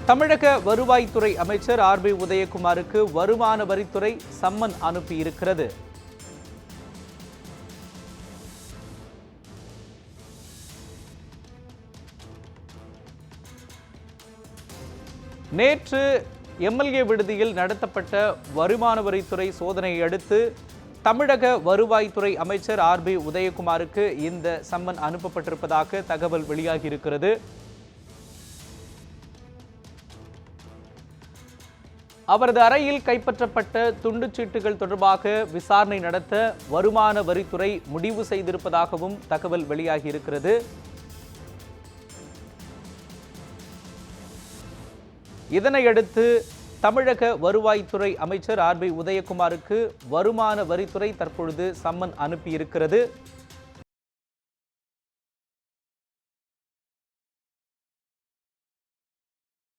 தமிழக வருவாய்த்துறை அமைச்சர் ஆர்.பி. உதயகுமாருக்கு வருமான வரித்துறை சம்மன் அனுப்பியிருக்கிறது. நேற்று எம்எல்ஏ விடுதியில் நடத்தப்பட்ட வருமான வரித்துறை சோதனையை அடுத்து தமிழக வருவாய்த்துறை அமைச்சர் ஆர்.பி. உதயகுமாருக்கு இந்த சம்மன் அனுப்பப்பட்டிருப்பதாக தகவல் வெளியாகியிருக்கிறது. அவரது அறையில் கைப்பற்றப்பட்ட துண்டுச்சீட்டுகள் தொடர்பாக விசாரணை நடத்த வருமான வரித்துறை முடிவு செய்திருப்பதாகவும் தகவல் வெளியாகியிருக்கிறது. இதனையடுத்து தமிழக வருவாய்த்துறை அமைச்சர் ஆர்.பி. உதயகுமாருக்கு வருமான வரித்துறை தற்பொழுது சம்மன் அனுப்பியிருக்கிறது.